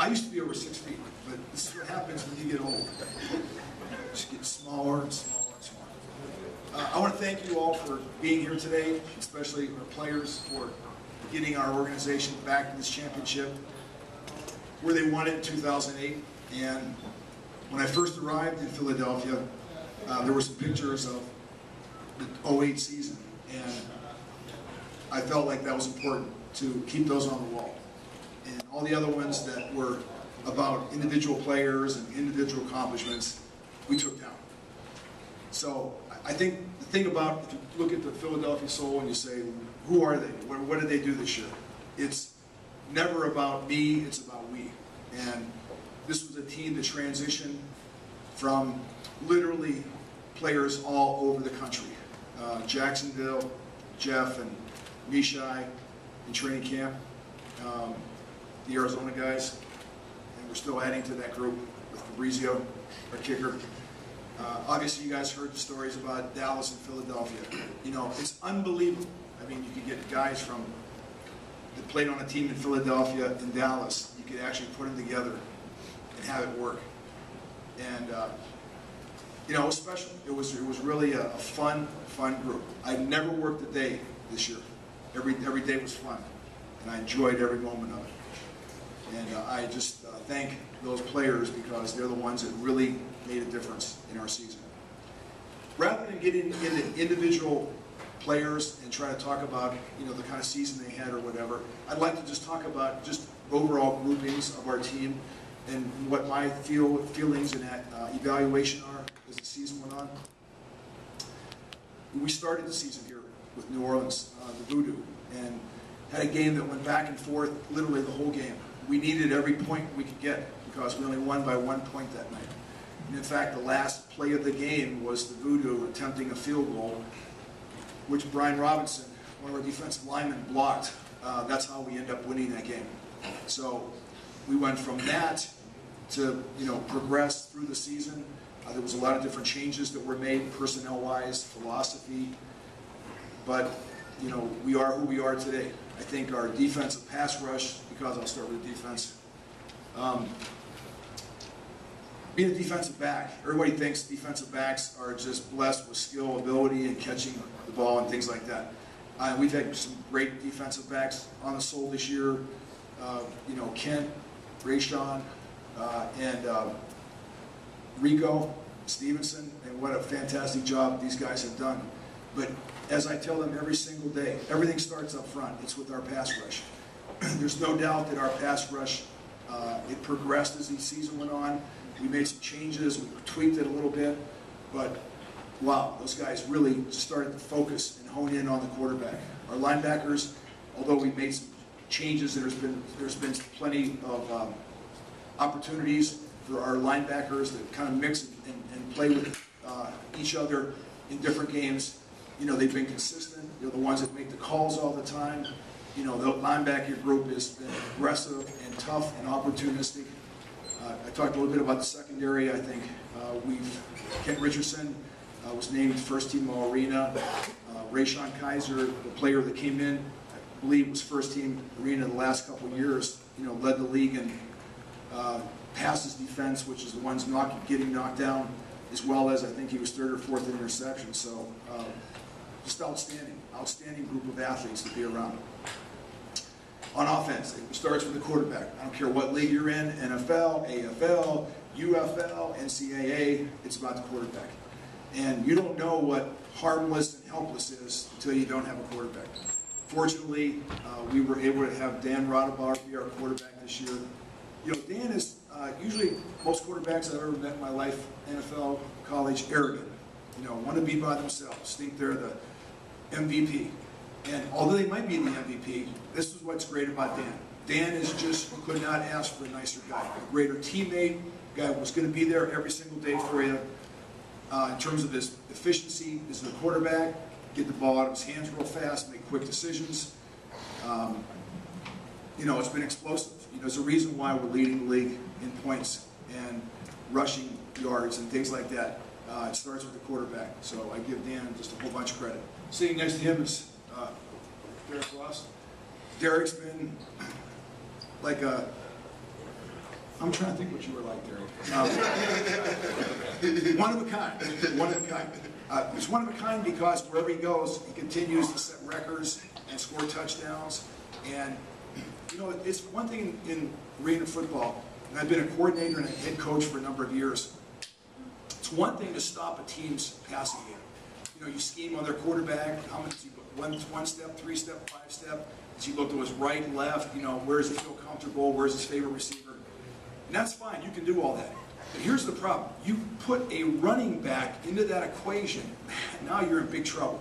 I used to be over 6 feet, but this is what happens when you get old. Just get smaller and smaller and smaller. I want to thank you all for being here today, especially our players for getting our organization back to this championship where they won it in 2008. And when I first arrived in Philadelphia, there were some pictures of the 08 season, and I felt like that was important to keep those on the wall. And all the other ones that were about individual players and individual accomplishments, we took down. So I think the thing about, if you look at the Philadelphia Soul and you say, who are they? What did they do this year? It's never about me, it's about we. And this was a team that transitioned from literally players all over the country. Jacksonville, Jeff and Mishai in training camp, the Arizona guys, and we're still adding to that group with Fabrizio, our kicker. Obviously you guys heard the stories about Dallas and Philadelphia. You know, it's unbelievable. I mean, you could get guys that played on a team in Philadelphia and Dallas. You could actually put them together and have it work. And you know, it was special. It was really a fun group. I never worked a day this year. Every day was fun, and I enjoyed every moment of it. And I just thank those players because they're the ones that really made a difference in our season. Rather than getting into individual players and try to talk about, you know, the kind of season they had or whatever, I'd like to just talk about just overall groupings of our team and what my feelings and evaluation are as the season went on. We started the season here with New Orleans, the Voodoo, and had a game that went back and forth literally the whole game. We needed every point we could get because we only won by 1 point that night. And in fact, the last play of the game was the Voodoo attempting a field goal, which Brian Robinson, one of our defensive linemen, blocked. That's how we end up winning that game. So we went from that to, you know, progress through the season. There was a lot of different changes that were made, personnel-wise, philosophy, but, you know, we are who we are today. I think our defensive pass rush, because I'll start with the defense, being a defensive back, everybody thinks defensive backs are just blessed with skill, ability, and catching the ball and things like that. We've had some great defensive backs on the Soul this year. You know, Kent, Rayshawn, and Rico Stevenson, and what a fantastic job these guys have done. But as I tell them every single day, everything starts up front. It's with our pass rush. There's no doubt that our pass rush, it progressed as the season went on. We made some changes, we tweaked it a little bit, but wow, those guys really started to focus and hone in on the quarterback. Our linebackers, although we made some changes, there's been plenty of opportunities for our linebackers that kind of mix and play with each other in different games. You know, they've been consistent. They're the ones that make the calls all the time. You know, the linebacker group has been aggressive and tough and opportunistic. I talked a little bit about the secondary. I think Kent Richardson was named first team All-Arena. Rayshawn Kaiser, the player that came in, I believe was first team Arena the last couple of years, you know, led the league in passes defense, which is the ones getting knocked down, as well as I think he was third or fourth in interception. So just outstanding group of athletes to be around. On offense, it starts with the quarterback. I don't care what league you're in, NFL, AFL, UFL, NCAA, it's about the quarterback. And you don't know what harmless and helpless is until you don't have a quarterback. Fortunately, we were able to have Dan Rodabauer be our quarterback this year. You know, Dan is usually, most quarterbacks I've ever met in my life, NFL, college, arrogant. You know, want to be by themselves, think they're the MVP. And although they might be the MVP, this is what's great about Dan. Dan is just, you could not ask for a nicer guy. A greater teammate, guy who was going to be there every single day for you. In terms of his efficiency as a quarterback, get the ball out of his hands real fast, make quick decisions. You know, it's been explosive. You know, there's a reason why we're leading the league in points and rushing yards and things like that. It starts with the quarterback. So I give Dan just a whole bunch of credit. Sitting next to him is Derek Ross. Derek's been like a I'm trying to think what you were like, Derek. One of a kind. One of a kind. He's one of a kind because wherever he goes, he continues to set records and score touchdowns. And, you know, it's one thing in arena football, and I've been a coordinator and a head coach for a number of years. It's one thing to stop a team's passing game. You know, you scheme on their quarterback, how much he one step, 3-step, 5-step. Does he look to his right, left? You know, where does he feel comfortable? Where's his favorite receiver? And that's fine. You can do all that. But here's the problem. You put a running back into that equation, now you're in big trouble.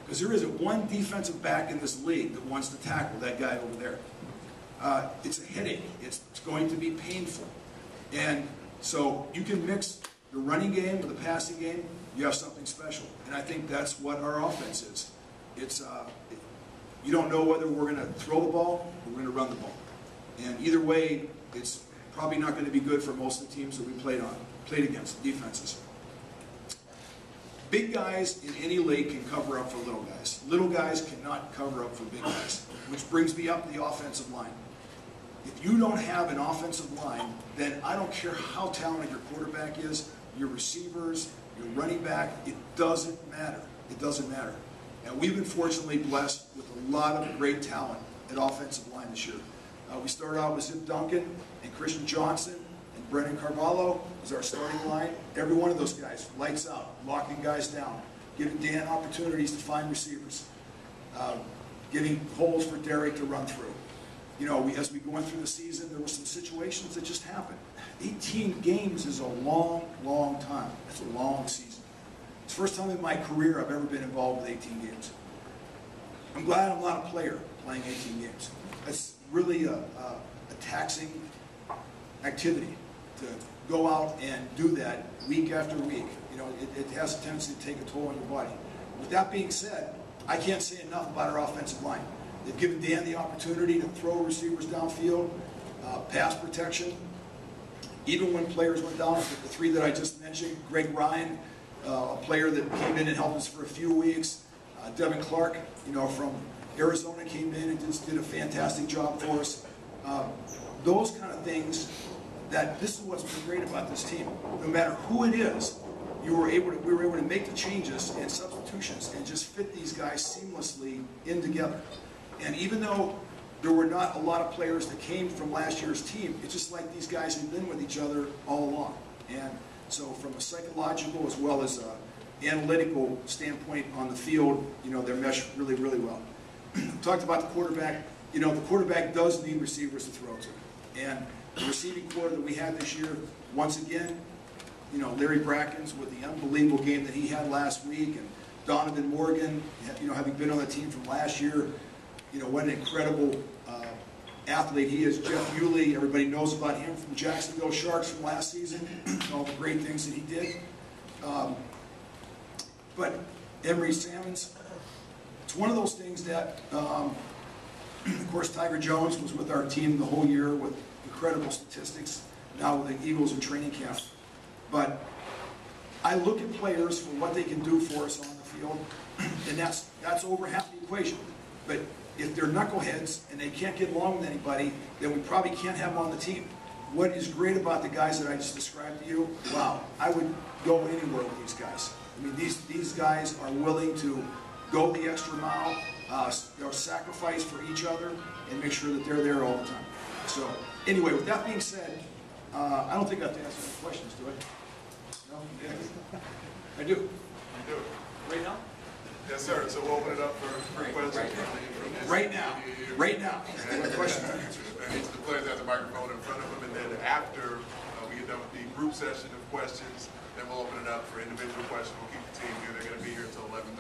Because there isn't one defensive back in this league that wants to tackle that guy over there. It's a headache. It's going to be painful. And so you can mix the running game with the passing game, you have something special. And I think that's what our offense is. It's, you don't know whether we're going to throw the ball or we're going to run the ball. And either way, it's probably not going to be good for most of the teams that we played against, defenses. Big guys in any league can cover up for little guys. Little guys cannot cover up for big guys, which brings me up to the offensive line. If you don't have an offensive line, then I don't care how talented your quarterback is, your receivers, your running back, it doesn't matter. It doesn't matter. And we've been fortunately blessed with a lot of great talent at offensive line this year. We started out with Zip Duncan and Christian Johnson and Brendan Carvalho as our starting line. Every one of those guys, lights out, locking guys down, giving Dan opportunities to find receivers, giving holes for Derek to run through. You know, as we went through the season, there were some situations that just happened. 18 games is a long, long time. That's a long season. It's the first time in my career I've ever been involved with 18 games. I'm glad I'm not a player playing 18 games. That's really a taxing activity to go out and do that week after week. You know, it has a tendency to take a toll on your body. With that being said, I can't say enough about our offensive line. They've given Dan the opportunity to throw receivers downfield, pass protection. Even when players went down, the three that I just mentioned, Greg Ryan, a player that came in and helped us for a few weeks. Devin Clark, you know, from Arizona came in and just did a fantastic job for us. Those kind of things, this is what's been great about this team. No matter who it is, we were able to make the changes and substitutions and just fit these guys seamlessly in together. And even though there were not a lot of players that came from last year's team, it's just like these guys have been with each other all along. And so from a psychological as well as analytical standpoint on the field, you know, they're meshed really, really well. Talked about the quarterback. You know, the quarterback does need receivers to throw to. And the receiving core that we had this year, once again, you know, Larry Brackens with the unbelievable game that he had last week, and Donovan Morgan, you know, having been on the team from last year, you know, what an incredible athlete he is. Jeff Hewley, everybody knows about him from Jacksonville Sharks from last season, all the great things that he did. But Emery Salmons, it's one of those things that, of course, Tiger Jones was with our team the whole year with incredible statistics, now with the Eagles in training camp. But I look at players for what they can do for us on the field, and that's over half the equation. But if they're knuckleheads and they can't get along with anybody, then we probably can't have them on the team. What is great about the guys that I just described to you, wow, I would go anywhere with these guys. I mean, these guys are willing to go the extra mile, they'll sacrifice for each other, and make sure that they're there all the time. So, anyway, with that being said, I don't think I have to answer any questions, do I? No? Yeah. I do. You do. Right now? Yes, sir. So we'll open it up for questions. Right now. Right now. Questions? The players have the microphone in front of them, and then after we get done with the group session of questions, then we'll open it up for individual questions. We'll keep the team here. They're going to be here until 11:30.